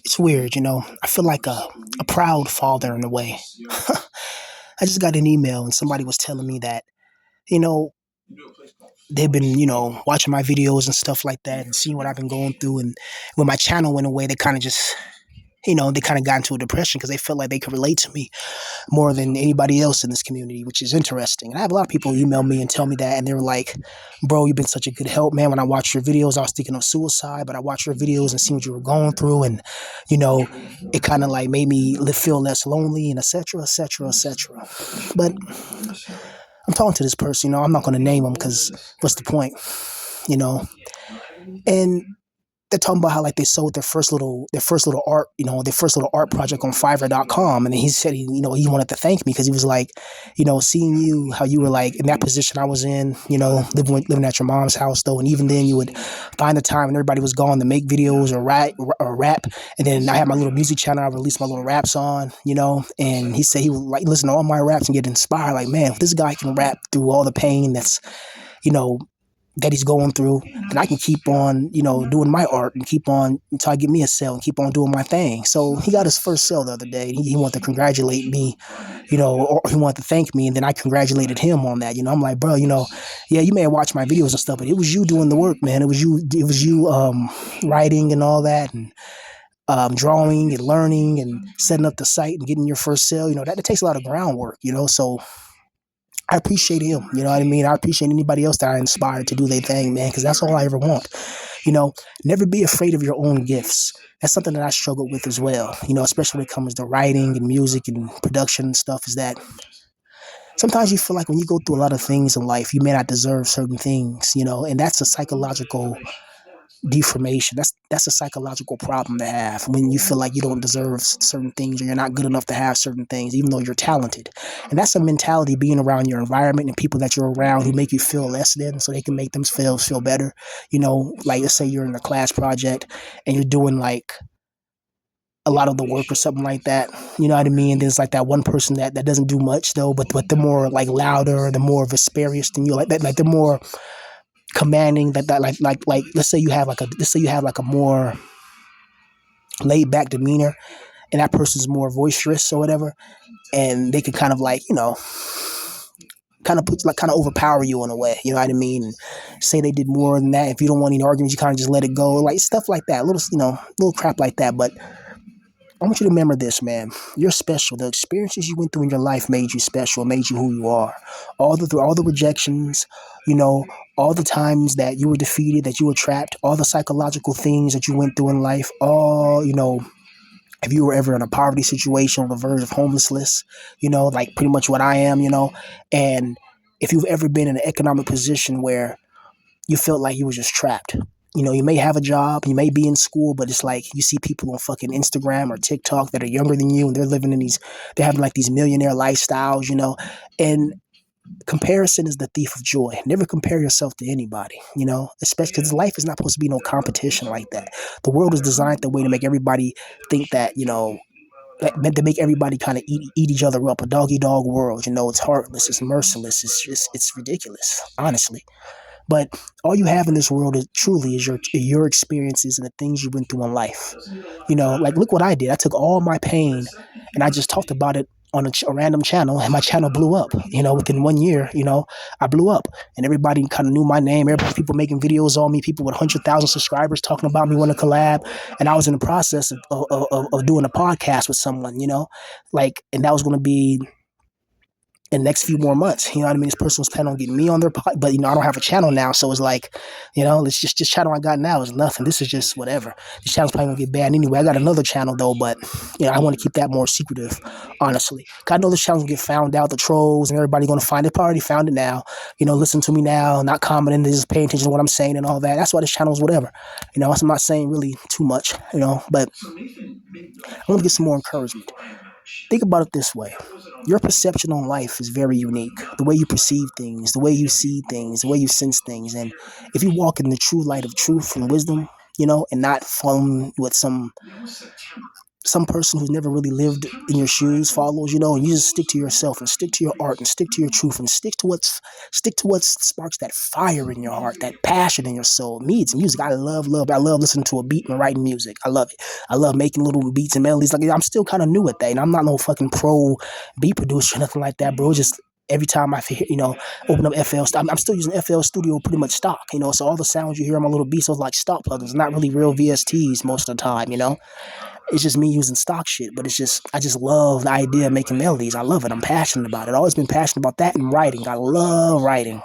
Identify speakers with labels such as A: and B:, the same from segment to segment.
A: It's weird, I feel like a proud father in a way. I just got an email and somebody was telling me that, you know, they've been, watching my videos and stuff like that and seeing what I've been going through. And when my channel went away, they kind of just, they kind of got into a depression because they felt like they could relate to me more than anybody else in this community, which is interesting. And I have a lot of people email me and tell me that, and they're like, "Bro, you've been such a good help, man. When I watched your videos, I was thinking of suicide, but I watched your videos and seen what you were going through, and you know, it kind of like made me feel less lonely, and etc., etc., etc." But I'm talking to this person, I'm not going to name him because what's the point, you know? And they're talking about how like they sold their first little art, their first little art project on Fiverr.com. And then he said he wanted to thank me because he was like, seeing you, how you were like in that position I was in, living at your mom's house though, and even then you would find the time when everybody was gone to make videos or rap. And then I had my little music channel I released my little raps on, and he said he would like listen to all my raps and get inspired, like, man, if this guy can rap through all the pain that's, you know, that he's going through, then I can keep on, doing my art and keep on until I get me a sale and keep on doing my thing. So he got his first sale the other day. He wanted to congratulate me, or he wanted to thank me, and then I congratulated him on that. I'm like, bro, yeah, you may have watched my videos and stuff, but it was you doing the work, man. It was you writing and all that, and drawing and learning and setting up the site and getting your first sale. That takes a lot of groundwork, so I appreciate him. You know what I mean? I appreciate anybody else that I inspired to do their thing, man, because that's all I ever want. Never be afraid of your own gifts. That's something that I struggle with as well, especially when it comes to writing and music and production and stuff, is that sometimes you feel like when you go through a lot of things in life, you may not deserve certain things, and that's a psychological deformation. That's a psychological problem to have when you feel like you don't deserve certain things or you're not good enough to have certain things, even though you're talented. And that's a mentality being around your environment and people that you're around who make you feel less than, so they can make them feel better. Like let's say you're in a class project and you're doing like a lot of the work or something like that. You know what I mean? There's like that one person that doesn't do much though, but they're more like louder, they're more vesperious than you, like that, like they're more commanding, that like let's say you have like a more laid back demeanor and that person's more boisterous or whatever, and they can kind of like, kind of put like kind of overpower you in a way, you know what I mean? And say they did more than that. If you don't want any arguments, you kind of just let it go, like stuff like that, little, little crap like that. But I want you to remember this, man. You're special. The experiences you went through in your life made you special, made you who you are. All the rejections, you know, all the times that you were defeated, that you were trapped, all the psychological things that you went through in life, all, if you were ever in a poverty situation on the verge of homelessness, like pretty much what I am, and if you've ever been in an economic position where you felt like you were just trapped. You may have a job, you may be in school, but it's like you see people on fucking Instagram or TikTok that are younger than you and they're having like these millionaire lifestyles, and comparison is the thief of joy. Never compare yourself to anybody, especially because life is not supposed to be no competition like that. The world is designed the way to make everybody think that, meant to make everybody kind of eat each other up. A dog eat dog world, it's heartless, it's merciless, it's ridiculous, honestly. But all you have in this world is truly is your experiences and the things you went through in life. Like look what I did. I took all my pain and I just talked about it on a random channel, and my channel blew up. Within 1 year, I blew up, and everybody kind of knew my name. Everybody, people making videos on me, people with 100,000 subscribers talking about me, want to collab, and I was in the process of doing a podcast with someone. Like, and that was going to be in the next few more months. You know what I mean? This person was planning on getting me on their pod, but I don't have a channel now, so it's like, it's just this channel I got now is nothing. This is just whatever. This channel's probably gonna get banned anyway. I got another channel though, but I want to keep that more secretive, honestly. 'Cause I know this channel's gonna get found out, the trolls and everybody gonna find it. They already found it now. Listen to me now, not commenting, just paying attention to what I'm saying and all that. That's why this channel is whatever. I'm not saying really too much, but I want to get some more encouragement. Think about it this way. Your perception on life is very unique. The way you perceive things, the way you see things, the way you sense things. And if you walk in the true light of truth and wisdom, and not following with some some person who's never really lived in your shoes follows, and you just stick to yourself and stick to your art and stick to your truth and stick to what sparks that fire in your heart, that passion in your soul. Me, it's music. I love listening to a beat and writing music. I love it. I love making little beats and melodies. Like, I'm still kind of new at that, and I'm not no fucking pro beat producer or nothing like that, bro. Just every time I open up FL, I'm still using FL Studio pretty much stock, so all the sounds you hear on my little beats are like stock plugins, not really real VSTs most of the time. It's just me using stock shit, but I just love the idea of making melodies. I love it. I'm passionate about it. I've always been passionate about that and writing. I love writing.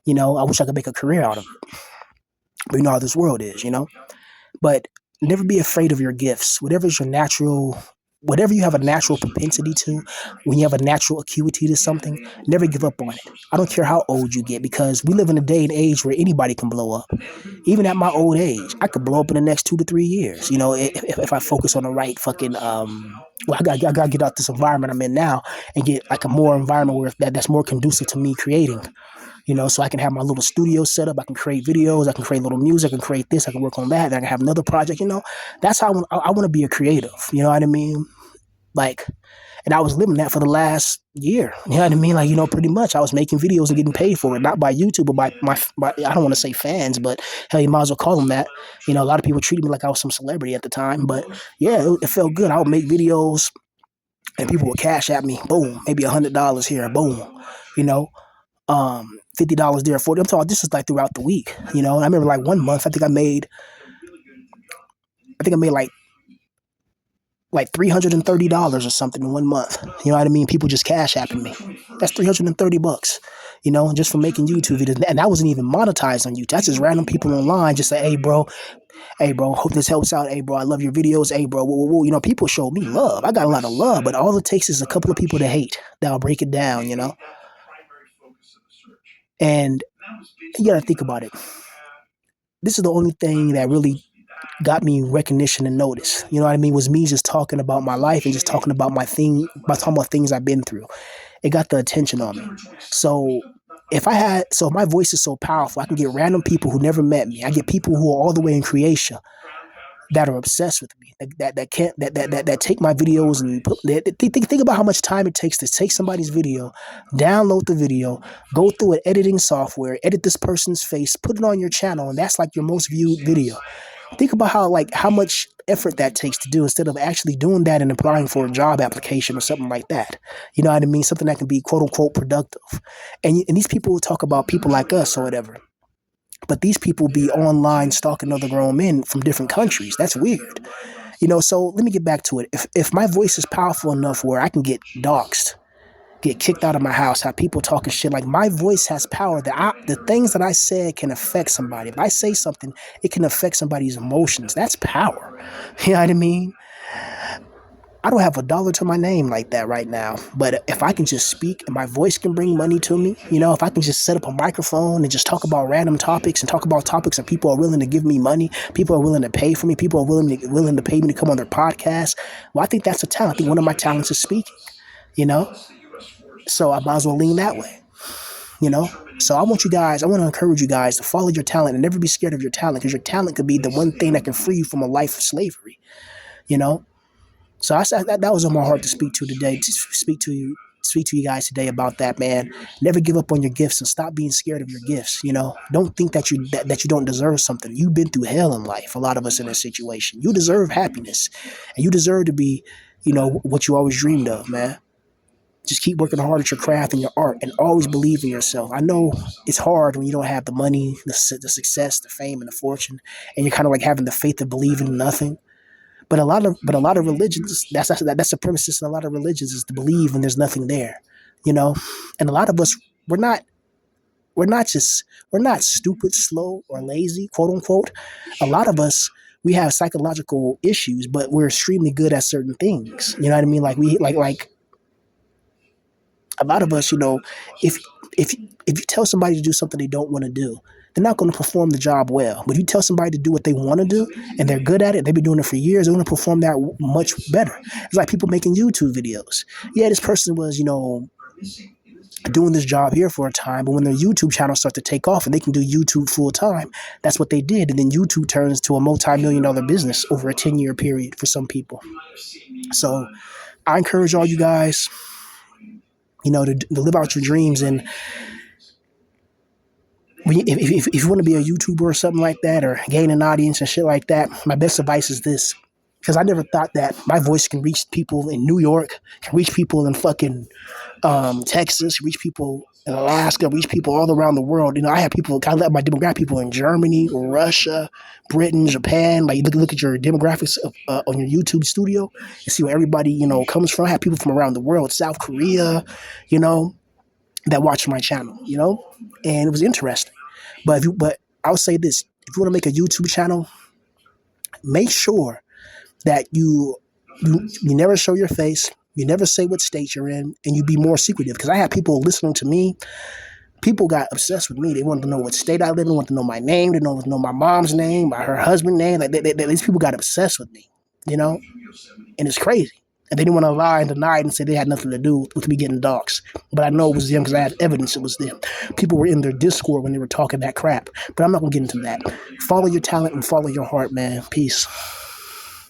A: I wish I could make a career out of it. But you know how this world is. But never be afraid of your gifts. Whatever you have a natural propensity to, when you have a natural acuity to something, never give up on it. I don't care how old you get, because we live in a day and age where anybody can blow up. Even at my old age, I could blow up in the next 2 to 3 years. If I focus on the right fucking I gotta get out this environment I'm in now and get like a more environment where that's more conducive to me creating. So I can have my little studio set up. I can create videos. I can create little music. I can create this. I can work on that. Then I can have another project. That's how I want to be a creative. You know what I mean? Like, and I was living that for the last year. You know what I mean? Like, pretty much I was making videos and getting paid for it, not by YouTube, but by I don't want to say fans, but hell, you might as well call them that. A lot of people treated me like I was some celebrity at the time, but yeah, it felt good. I would make videos and people would cash at me. Boom, maybe $100 here. Boom, you know. $50 there, 40. I'm talking. This is like throughout the week. And I remember like one month, I think I made like $330 or something in one month. You know what I mean? People just cash apping me. That's $330. Just for making YouTube videos, and that wasn't even monetized on YouTube. That's just random people online just say, hey bro, hope this helps out. Hey bro, I love your videos. Hey bro, whoa, whoa, whoa. People show me love. I got a lot of love, but all it takes is a couple of people to hate. That'll break it down. And you gotta think about it. This is the only thing that really got me recognition and notice. You know what I mean? Was me just talking about my life and just talking about talking about things I've been through. It got the attention on me. So if my voice is so powerful, I can get random people who never met me. I get people who are all the way in Croatia that are obsessed with me, that take my videos and think about how much time it takes to take somebody's video, download the video, go through an editing software, edit this person's face, put it on your channel, and that's like your most viewed video. Think about how much effort that takes to do, instead of actually doing that and applying for a job application or something like that. You know what I mean? Something that can be quote unquote productive. And these people talk about people like us or whatever. But these people be online stalking other grown men from different countries. That's weird. So let me get back to it. If my voice is powerful enough where I can get doxxed, get kicked out of my house, have people talking shit, like my voice has power that the things that I said can affect somebody. If I say something, it can affect somebody's emotions. That's power. You know what I mean? I don't have a dollar to my name like that right now, but if I can just speak and my voice can bring money to me, if I can just set up a microphone and just talk about random topics and talk about topics and people are willing to give me money, people are willing to pay for me, people are willing to pay me to come on their podcast. Well, I think that's a talent. I think one of my talents is speaking, so I might as well lean that way, So I want to encourage you guys to follow your talent and never be scared of your talent, because your talent could be the one thing that can free you from a life of slavery, So I said that was on my heart to speak to today, to speak to you guys today about that, man. Never give up on your gifts and stop being scared of your gifts. Don't think that you don't deserve something. You've been through hell in life. A lot of us in this situation. You deserve happiness, and you deserve to be, what you always dreamed of, man. Just keep working hard at your craft and your art, and always believe in yourself. I know it's hard when you don't have the money, the success, the fame, and the fortune, and you're kind of like having the faith of believing in nothing. But a lot of religions, that's the premises in a lot of religions, is to believe when there's nothing there, And a lot of us, we're not stupid, slow, or lazy, quote unquote. A lot of us, we have psychological issues, but we're extremely good at certain things. You know what I mean? Like a lot of us, if you tell somebody to do something they don't want to do, they're not going to perform the job well. But if you tell somebody to do what they want to do and they're good at it, they've been doing it for years, they're going to perform that much better. It's like people making YouTube videos. Yeah, this person was, doing this job here for a time, but when their YouTube channel starts to take off and they can do YouTube full time, that's what they did. And then YouTube turns to a multi-million-dollar business over a 10-year period for some people. So I encourage all you guys, to live out your dreams. And if you want to be a YouTuber or something like that, or gain an audience and shit like that, my best advice is this. Because I never thought that my voice can reach people in New York, can reach people in fucking Texas, reach people in Alaska, reach people all around the world. I have people, I let my demographic people in Germany, Russia, Britain, Japan. Like, look at your demographics on your YouTube studio and see where everybody, comes from. I have people from around the world, South Korea, that watch my channel, and it was interesting. But I would say this: if you want to make a YouTube channel, make sure that you never show your face, you never say what state you're in, and you be more secretive. Because I have people listening to me. People got obsessed with me. They wanted to know what state I live in, wanted to know my name, they wanted to know my mom's name, her husband's name. Like these people got obsessed with me, and it's crazy. And they didn't want to lie and deny it and say they had nothing to do with me getting doxxed. But I know it was them because I had evidence it was them. People were in their Discord when they were talking that crap. But I'm not going to get into that. Follow your talent and follow your heart, man. Peace.